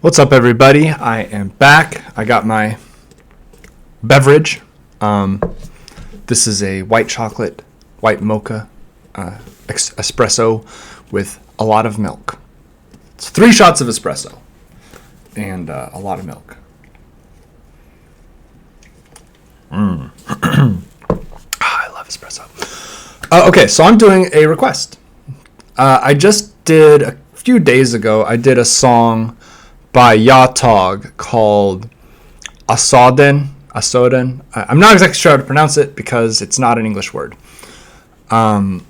What's up, everybody? I am back. I got my beverage. This is a white chocolate, white mocha espresso with a lot of milk. It's 3 shots of espresso and a lot of milk. I love espresso. Okay, so I'm doing a request. I just did, a few days ago, I did a song by Yatog called Asoden. I'm not exactly sure how to pronounce it because it's not an English word. Well,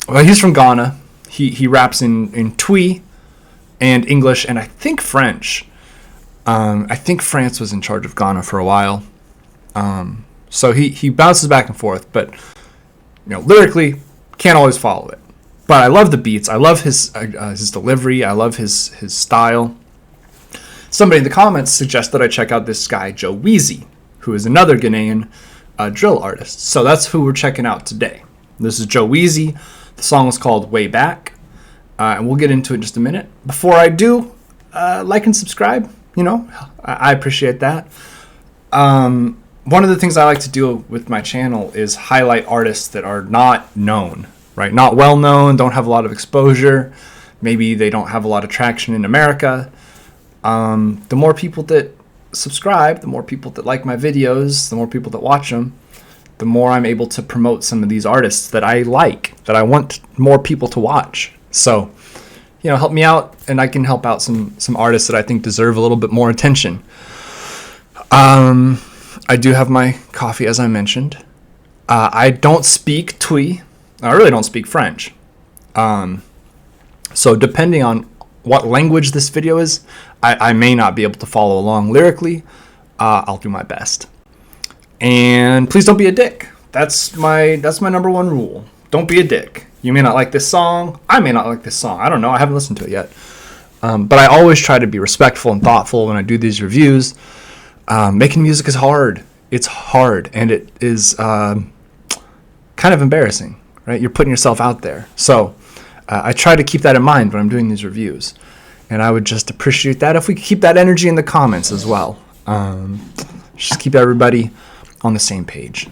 he's from Ghana. He raps in Twi and English and I think French. I think France was in charge of Ghana for a while. So he bounces back and forth, but lyrically can't always follow it. But I love the beats. I love his delivery. I love his style. Somebody in the comments suggested I check out this guy, WEEZY, who is another Ghanaian drill artist. So that's who we're checking out today. This is WEEZY. The song is called WAYBACK. And we'll get into it in just a minute. Before I do, like and subscribe. I appreciate that. One of the things I like to do with my channel is highlight artists that are not known, right? Not well known, don't have a lot of exposure. Maybe they don't have a lot of traction in America. The more people that subscribe, the more people that like my videos, the more people that watch them, the more I'm able to promote some of these artists that I like, that I want more people to watch. So, help me out and I can help out some artists that I think deserve a little bit more attention. I do have my coffee, as I mentioned. I don't speak Twi. I really don't speak French. So depending on what language this video is, I may not be able to follow along lyrically. I'll do my best. And please don't be a dick. That's my number one rule. Don't be a dick. You may not like this song. I may not like this song. I don't know. I haven't listened to it yet. But I always try to be respectful and thoughtful when I do these reviews. Making music is hard. It's hard, and it is kind of embarrassing, right? You're putting yourself out there. So I try to keep that in mind when I'm doing these reviews. And I would just appreciate that if we could keep that energy in the comments as well. Just keep everybody on the same page.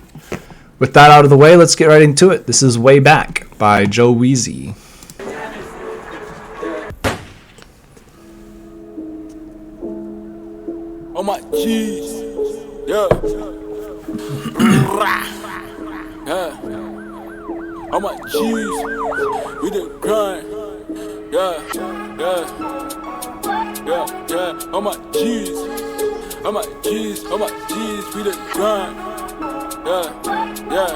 With that out of the way, let's get right into it. This is WAYBACK by WEEZY. Oh my jeez, yeah. Yeah. Oh my jeez, we the grind, yeah. Oh my jeez, we the grind, yeah.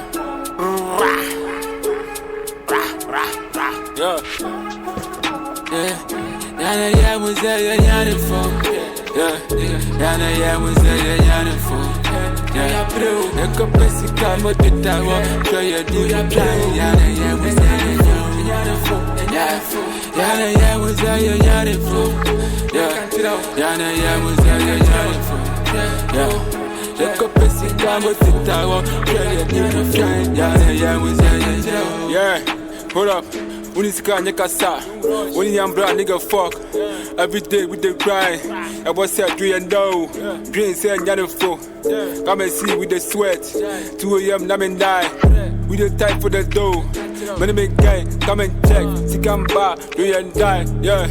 Yeah, hold up. When it's gone, you can start. When you young black nigga fuck. Every day with the grind. I was said 3 and no. Green said you're full. Come and see with the sweat. 2 a.m. now and die. We the time for the dough. Money make gang, come and check. See come back, 3 and die. Yeah.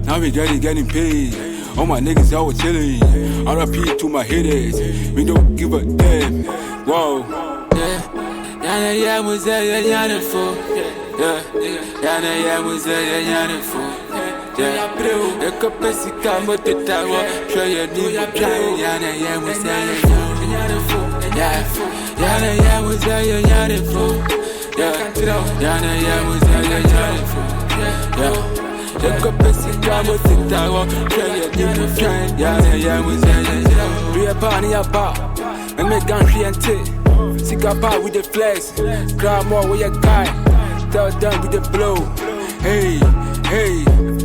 Now we getting paid. All my niggas always chillin'. RIP to my haters. We don't give a damn. Whoa. Yeah, was there, yeah, for. Yeah, was there, yeah, for. Yeah, the capacity come with the tower. Show your new plan. Yeah, was there, yeah, for. Yeah, was there, yeah, for. Yeah, was there, yeah, for. Yeah, the capacity come with the tower. Show your new plan. Yeah, was there, yeah. Be a party about. And make gun and take. Sick up with the flex, grab more with your guy. Tell them with the blow. Hey,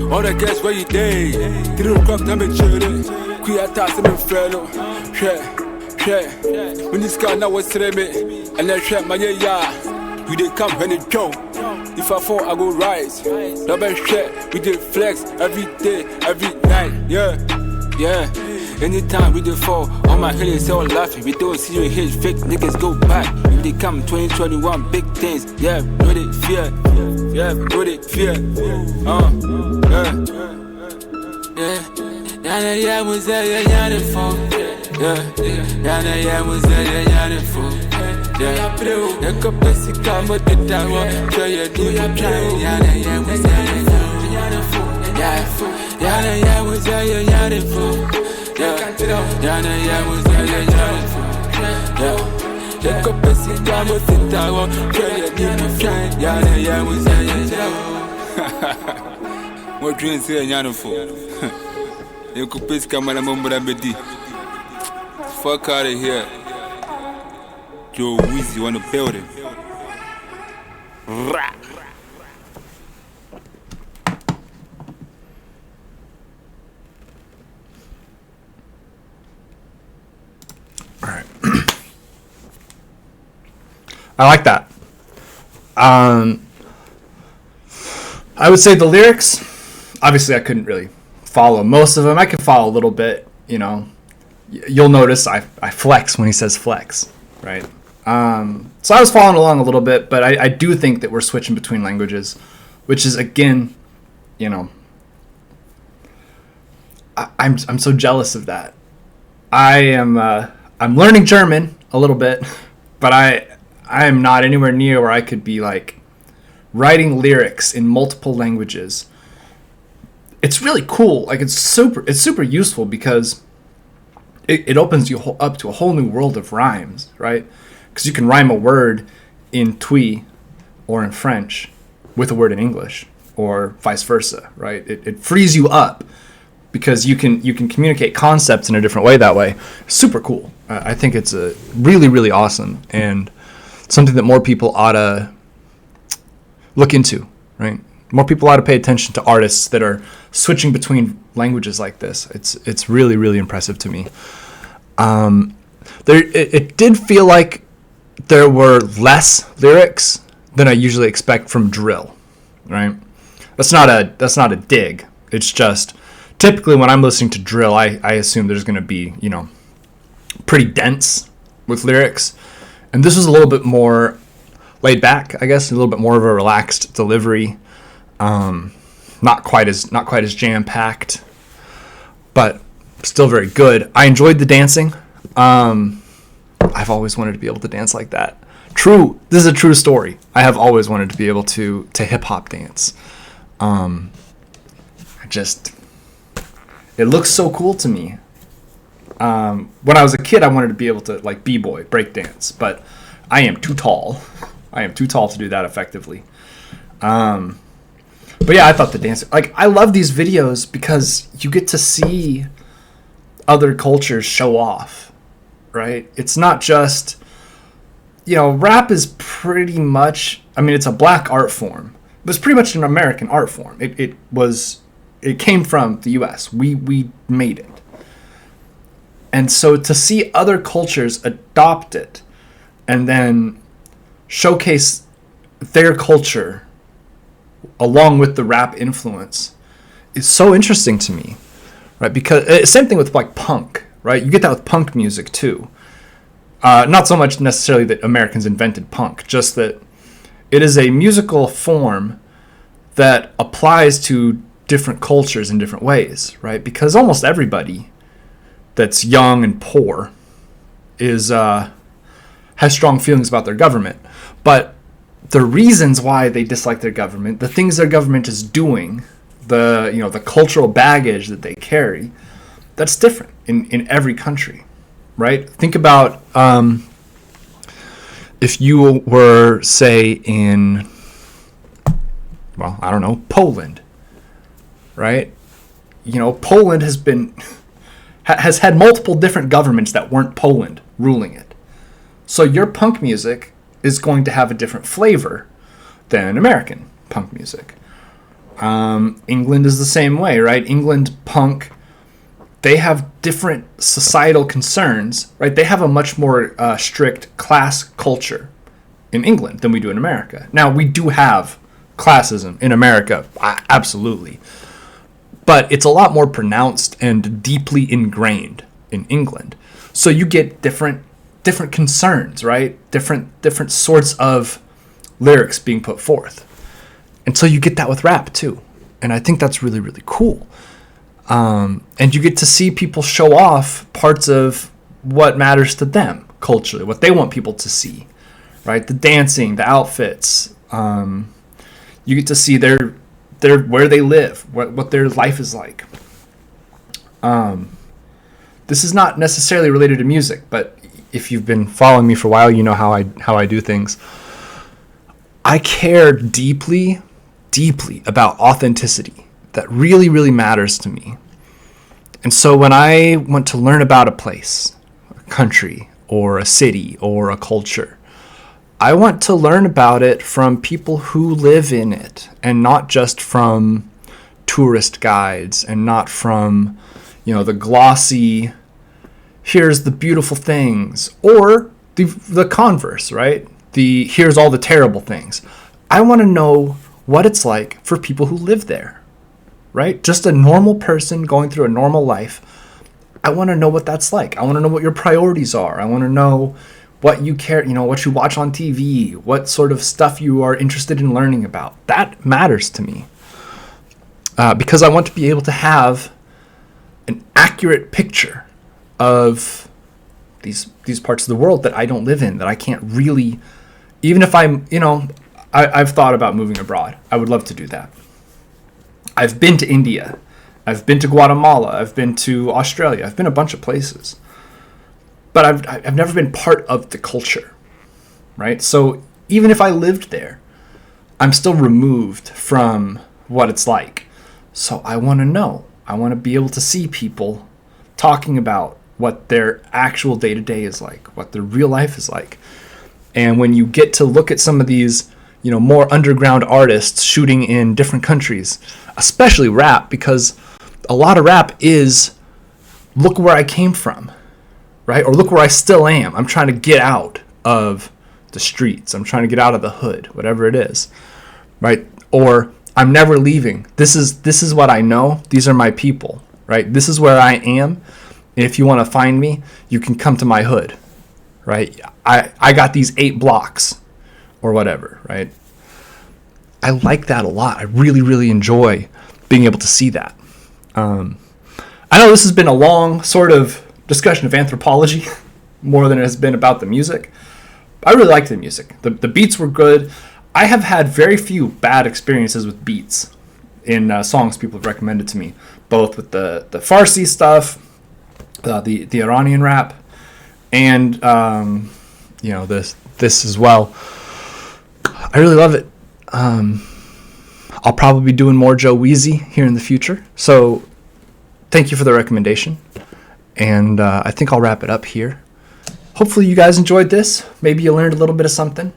all the guests where you day. 3 o'clock, I'm in children. Queer task, I'm in fellow. Yeah. When this guy now was me, and I share my yeah. We did come when it go. If I fall, I go rise. Double shit, we did flex every day, every night. Yeah, yeah. Anytime we did fall, all my haters all laughing. We don't see you hit fake niggas go back. If they come 2021, big things. Yeah, know they fear. Yeah, know they fear. Yeah. Yana ya was there, yana for. Yana ya was there, yana for. Yeah, the capacity come with the tower. Try your do your try. Yana ya was there, yana for. Yana ya was there, yana for. Yana ya was there, yana for. Yeah, the capacity come with the tower. Try your do your try. Yana ya was there, yana for. What dreams here, yana for? You could piss camera mumble bedi. Fuck out of here. Yo, WEEZY on the building. Alright. I like that. I would say the lyrics, obviously I couldn't really follow most of them. I can follow a little bit, you know. You'll notice I flex when he says flex, right? So I was following along a little bit, but I do think that we're switching between languages, which is, again, you know, I'm so jealous of that. I'm learning German a little bit, but I am not anywhere near where I could be like writing lyrics in multiple languages. It's really cool. Like it's super useful because it opens you up to a whole new world of rhymes, right? Because you can rhyme a word in Twi or in French with a word in English, or vice versa, right? It frees you up because you can communicate concepts in a different way that way. Super cool. I think it's a really awesome and something that more people ought to look into, right? More people ought to pay attention to artists that are switching between languages like this. It's really impressive to me. It did feel like there were less lyrics than I usually expect from drill, right? That's not a dig. It's just typically when I'm listening to drill, I assume there's going to be, you know, pretty dense with lyrics, and this was a little bit more laid back, I guess, a little bit more of a relaxed delivery. Not quite as jam packed, but still very good. I enjoyed the dancing. I've always wanted to be able to dance like that. This is a true story. I have always wanted to be able to hip hop dance. It looks so cool to me. When I was a kid, I wanted to be able to like b-boy, break dance, but I am too tall. I am too tall to do that effectively. But yeah, I thought the dance, like, I love these videos because you get to see other cultures show off, right? It's not just, you know, rap is pretty much, I mean, it's a black art form, but it's pretty much an American art form. It came from the US. We made it. And so to see other cultures adopt it and then showcase their culture along with the rap influence is so interesting to me, right? Because same thing with like punk, right? You get that with punk music too. Not so much necessarily that Americans invented punk, just that it is a musical form that applies to different cultures in different ways, right? Because almost everybody that's young and poor has strong feelings about their government, but the reasons why they dislike their government, the things their government is doing, the cultural baggage that they carry, that's different in every country, right? Think about if you were, say, in, well, I don't know, Poland, right? You know, Poland has had multiple different governments that weren't Poland ruling it. So your punk music is going to have a different flavor than American punk music. England is the same way, right? England punk, they have different societal concerns, right? They have a much more strict class culture in England than we do in America. Now, we do have classism in America, absolutely. But it's a lot more pronounced and deeply ingrained in England. So you get different concerns, right? Different sorts of lyrics being put forth. And so you get that with rap too. And I think that's really, really cool. And you get to see people show off parts of what matters to them culturally, what they want people to see, right? The dancing, the outfits. You get to see their where they live, what their life is like. This is not necessarily related to music, but if you've been following me for a while, you know how I do things. I care deeply about authenticity. That really, really matters to me. And so when I want to learn about a place, a country, or a city, or a culture, I want to learn about it from people who live in it, and not just from tourist guides, and not from, the glossy, here's the beautiful things, or the converse, right? Here's all the terrible things. I want to know what it's like for people who live there, right? Just a normal person going through a normal life. I want to know what that's like. I want to know what your priorities are. I want to know what you care, what you watch on TV, what sort of stuff you are interested in learning about. That matters to me. Because I want to be able to have an accurate picture of these parts of the world that I don't live in, that I can't really, even if I've thought about moving abroad. I would love to do that. I've been to India. I've been to Guatemala. I've been to Australia. I've been a bunch of places. But I've never been part of the culture, right? So even if I lived there, I'm still removed from what it's like. So I want to know. I want to be able to see people talking about what their actual day-to-day is like, what their real life is like. And when you get to look at some of these, more underground artists shooting in different countries, especially rap, because a lot of rap is, look where I came from, right? Or look where I still am. I'm trying to get out of the streets. I'm trying to get out of the hood, whatever it is, right? Or I'm never leaving. This is what I know. These are my people, right? This is where I am. And if you want to find me, you can come to my hood, right? I got these 8 blocks or whatever, right? I like that a lot. I really, really enjoy being able to see that. I know this has been a long sort of discussion of anthropology more than it has been about the music. I really liked the music. The beats were good. I have had very few bad experiences with beats in songs people have recommended to me, both with the Farsi stuff, the Iranian rap, and this as well. I really love it. I'll probably be doing more WEEZY here in the future. So thank you for the recommendation. And I think I'll wrap it up here. Hopefully you guys enjoyed this. Maybe you learned a little bit of something.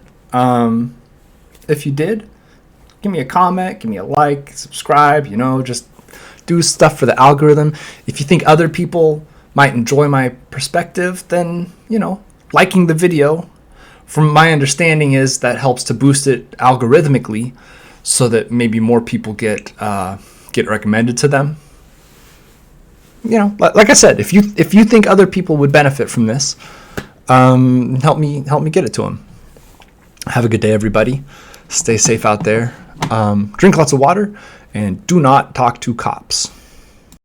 If you did, give me a comment, give me a like, subscribe, just do stuff for the algorithm. If you think other people might enjoy my perspective, then, liking the video, from my understanding, is that helps to boost it algorithmically so that maybe more people get recommended to them. Like I said, if you think other people would benefit from this, help me get it to them. Have a good day, everybody. Stay safe out there. Drink lots of water, and do not talk to cops.